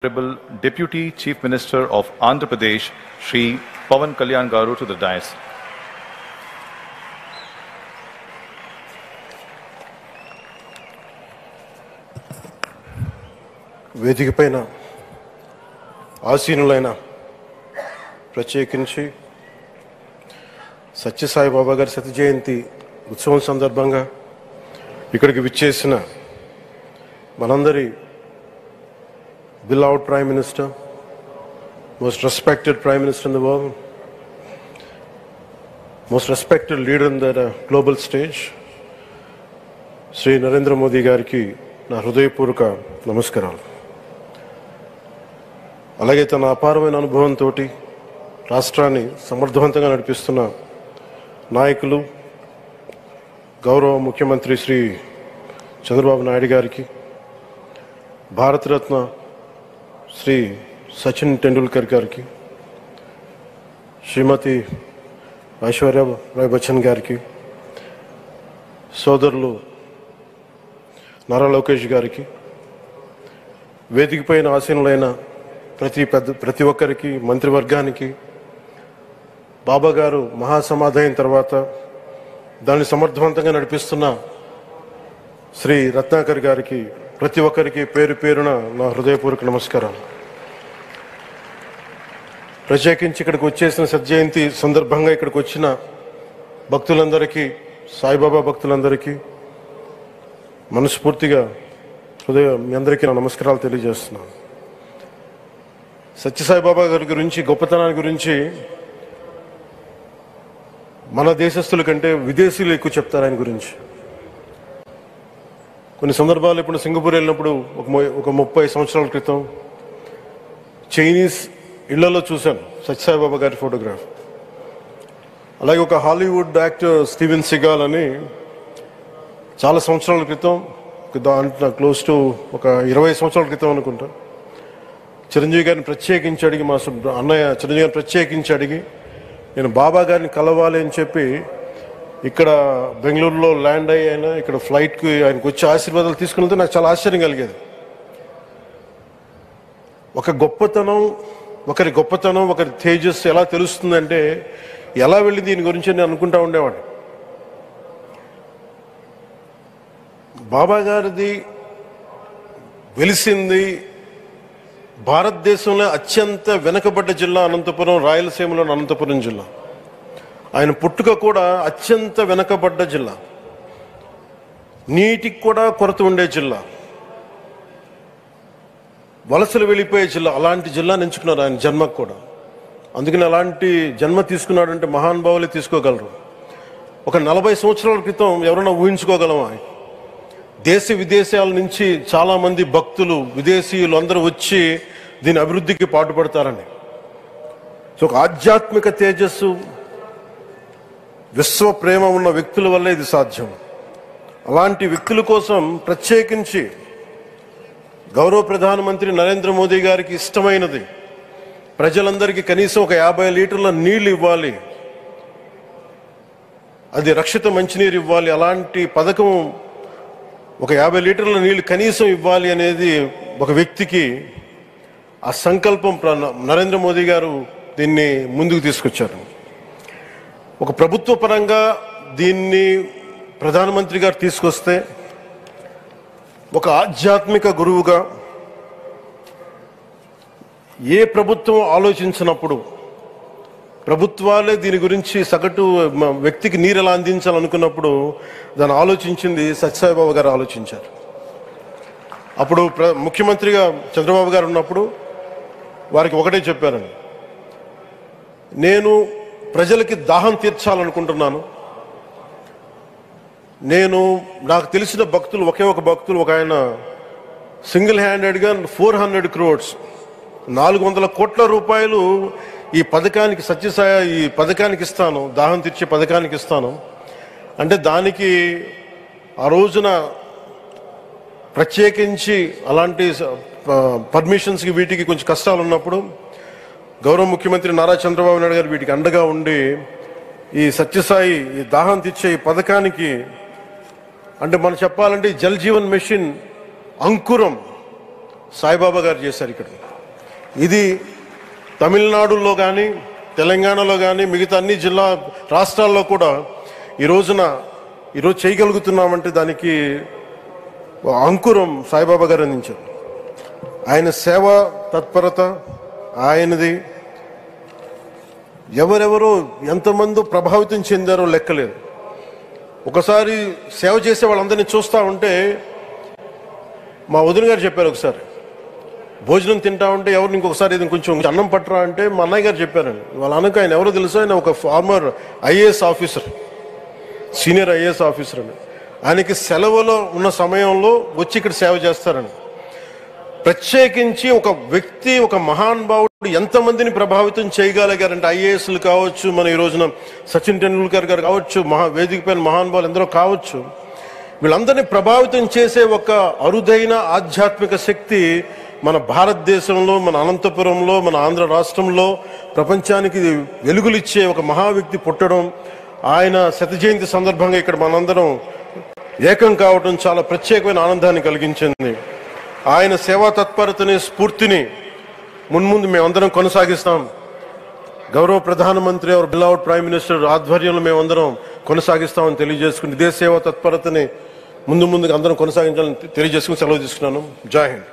Honorable Deputy Chief Minister of Andhra Pradesh, Shri Pawan Kalyan Garu, to the dais. వేదిక పైన ఆసీనులైన ప్రత్యేకించి సత్యసాయి బాబా గారి శత జయంతి ఉత్సవం సందర్భంగా ఇక్కడికి విచ్చేసిన మనందరి beloved Prime Minister, most respected Prime Minister in the world, most respected leader in the global stage, Shri Narendra Modi గారికి నా హృదయపూర్వక నమస్కారాలు. అలాగే తన అపారమైన అనుభవంతో రాష్ట్రాన్ని సమర్థవంతంగా నడిపిస్తున్న నాయకులు గౌరవ ముఖ్యమంత్రి శ్రీ చంద్రబాబు నాయుడు గారికి, భారతరత్న శ్రీ సచిన్ టెండూల్కర్ గారికి, శ్రీమతి ఐశ్వర్య రాయ్ బచ్చన్ గారికి, సోదరులు నారా లోకేష్ గారికి, వేదిక పైన ఆసీనులైన ప్రతి ఒక్కరికి, మంత్రివర్గానికి, బాబా గారు మహాసమాధి అయిన తర్వాత దాన్ని సమర్థవంతంగా నడిపిస్తున్న శ్రీ రత్నాకర్ గారికి, ప్రతి ఒక్కరికి పేరు పేరున నా హృదయపూర్వక నమస్కారాలు. ప్రత్యేకించి ఇక్కడికి వచ్చేసిన సత్యజయంతి సందర్భంగా ఇక్కడికి వచ్చిన భక్తులందరికీ, సాయిబాబా భక్తులందరికీ మనస్ఫూర్తిగా మీ అందరికీ నా నమస్కారాలు తెలియజేస్తున్నాను. సత్యసాయిబాబా గారి గురించి, గొప్పతనాన్ని గురించి మన దేశస్తుల కంటే విదేశీయులు ఎక్కువ చెప్తారు ఆయన గురించి. కొన్ని సందర్భాలు ఇప్పుడు సింగపూర్ వెళ్ళినప్పుడు ఒక 30 సంవత్సరాల క్రితం చైనీస్ ఇళ్లలో చూశాను సత్యసాయిబాబా గారి ఫోటోగ్రాఫ్. అలాగే ఒక హాలీవుడ్ యాక్టర్ స్టీవెన్ సిగాల్ అని చాలా సంవత్సరాల క్రితం, దాంట్లో క్లోజ్ టు ఒక 20 సంవత్సరాల క్రితం అనుకుంటా, చిరంజీవి గారిని ప్రత్యేకించి అడిగి, మా అన్నయ్య చిరంజీవి గారిని ప్రత్యేకించి అడిగి నేను బాబా గారిని కలవాలి అని చెప్పి ఇక్కడ బెంగళూరులో ల్యాండ్ అయినా ఇక్కడ ఫ్లైట్కి ఆయనకు వచ్చి ఆశీర్వాదాలు తీసుకున్నది నాకు చాలా ఆశ్చర్యం కలిగేది. ఒకరి గొప్పతనం, ఒకరి తేజస్సు ఎలా తెలుస్తుందంటే ఎలా వెళ్ళి దీని గురించి నేను అనుకుంటా ఉండేవాడిని. బాబా గారిది వెలిసింది భారతదేశంలో అత్యంత వెనుకబడ్డ జిల్లా అనంతపురం, రాయలసీమలోని అనంతపురం జిల్లా. ఆయన పుట్టుక కూడా అత్యంత వెనుకబడ్డ జిల్లా, నీటికి కూడా కొరత ఉండే జిల్లా, వలసలు వెళ్ళిపోయే జిల్లా. అలాంటి జిల్లాని ఎంచుకున్నారు ఆయన జన్మకు కూడా. అందుకని అలాంటి జన్మ తీసుకున్నాడంటే మహానుభావులే తీసుకోగలరు. ఒక 40 సంవత్సరాల క్రితం ఎవరైనా ఊహించుకోగలమా? దేశ విదేశాల నుంచి చాలామంది భక్తులు, విదేశీయులు అందరూ వచ్చి దీని అభివృద్ధికి పాటుపడతారని. సో ఒక ఆధ్యాత్మిక తేజస్సు, విశ్వ ప్రేమ ఉన్న వ్యక్తుల వల్లే ఇది సాధ్యం. అలాంటి వ్యక్తుల కోసం ప్రత్యేకించి గౌరవ ప్రధానమంత్రి నరేంద్ర మోదీ గారికి ఇష్టమైనది ప్రజలందరికీ కనీసం ఒక 50 లీటర్ల నీళ్లు ఇవ్వాలి, అది రక్షిత మంచినీరు ఇవ్వాలి. అలాంటి పథకం, ఒక 50 లీటర్ల నీళ్లు కనీసం ఇవ్వాలి అనేది ఒక వ్యక్తికి ఆ సంకల్పం నరేంద్ర మోదీ గారు దీన్ని ముందుకు తీసుకొచ్చారు. ఒక ప్రభుత్వ పరంగా దీన్ని ప్రధానమంత్రి గారు తీసుకొస్తే, ఒక ఆధ్యాత్మిక గురువుగా ఏ ప్రభుత్వం ఆలోచించినప్పుడు, ప్రభుత్వాలే దీని గురించి సగటు వ్యక్తికి నీరు ఎలా అందించాలనుకున్నప్పుడు దాన్ని ఆలోచించింది సత్యసాయిబాబా గారు ఆలోచించారు. అప్పుడు ముఖ్యమంత్రిగా చంద్రబాబు గారు ఉన్నప్పుడు వారికి ఒకటే చెప్పారండి, నేను ప్రజలకి దాహం తీర్చాలనుకుంటున్నాను. నాకు తెలిసిన భక్తులు, ఒక భక్తులు, ఒక ఆయన సింగిల్ హ్యాండెడ్గా 400 crores 400 కోట్ల రూపాయలు ఈ పథకానికి, ఈ పథకానికి ఇస్తాను, దాహం తీర్చే పథకానికి ఇస్తాను అంటే, దానికి ఆ రోజున ప్రత్యేకించి అలాంటి పర్మిషన్స్కి వీటికి కొంచెం కష్టాలు ఉన్నప్పుడు గౌరవ ముఖ్యమంత్రి నారా చంద్రబాబు నాయుడు గారు వీటికి అండగా ఉండి ఈ సత్యసాయి, ఈ దాహం తీర్చే ఈ పథకానికి, అంటే మనం చెప్పాలంటే జల్ జీవన్ మిషన్ అంకురం సాయిబాబా గారు చేశారు ఇక్కడ. ఇది తమిళనాడులో కానీ తెలంగాణలో కానీ మిగతా అన్ని రాష్ట్రాల్లో కూడా ఈరోజు చేయగలుగుతున్నామంటే దానికి అంకురం సాయిబాబా గారు అందించారు. ఆయన సేవా తత్పరత ఆయనది. ఎవరెవరో ఎంతమంది ప్రభావితం చెందారో లెక్కలేదు. ఒకసారి సేవ చేసే వాళ్ళందరినీ చూస్తూ ఉంటే మా వదిన గారు చెప్పారు, ఒకసారి భోజనం తింటా ఉంటే ఎవరిని ఇంకొకసారి ఇది కొంచెం అన్నం పట్టరా అంటే మా అన్నయ్య గారు చెప్పారండి. వాళ్ళ అన్నకు ఆయన ఎవరో తెలుసు, ఆయన ఒక farmer IAS officer, senior IAS officer అని. ఆయనకి సెలవులో ఉన్న సమయంలో వచ్చి ఇక్కడ సేవ చేస్తారని. ప్రత్యేకించి ఒక వ్యక్తి, ఒక మహానుభావుడు ఎంతమందిని ప్రభావితం చేయగలిగారంటే, ఐఏఎస్లు కావచ్చు, మన ఈ రోజున సచిన్ టెండూల్కర్ గారు కావచ్చు, వేదిక పైన మహానుభావులు ఎందరో కావచ్చు, వీళ్ళందరినీ ప్రభావితం చేసే ఒక అరుదైన ఆధ్యాత్మిక శక్తి మన భారతదేశంలో, మన అనంతపురంలో, మన ఆంధ్ర రాష్ట్రంలో ప్రపంచానికి వెలుగులిచ్చే ఒక మహా వ్యక్తి పుట్టడం, ఆయన శత జయంతి సందర్భంగా ఇక్కడ మనందరం ఏకం కావడం చాలా ప్రత్యేకమైన ఆనందాన్ని కలిగించింది. ఆయన సేవా తత్పరతని, స్ఫూర్తిని మున్ముందు మేమందరం కొనసాగిస్తాం. గౌరవ ప్రధానమంత్రి అవర్ బిలౌడ్ ప్రైమ్ మినిస్టర్ ఆధ్వర్యంలో మేమందరం కొనసాగిస్తామని తెలియజేసుకుని, ఇదే సేవా తత్పరతని ముందుగా అందరం కొనసాగించాలని తెలియజేసుకుని సెలవు తీసుకున్నాను. జై హింద్.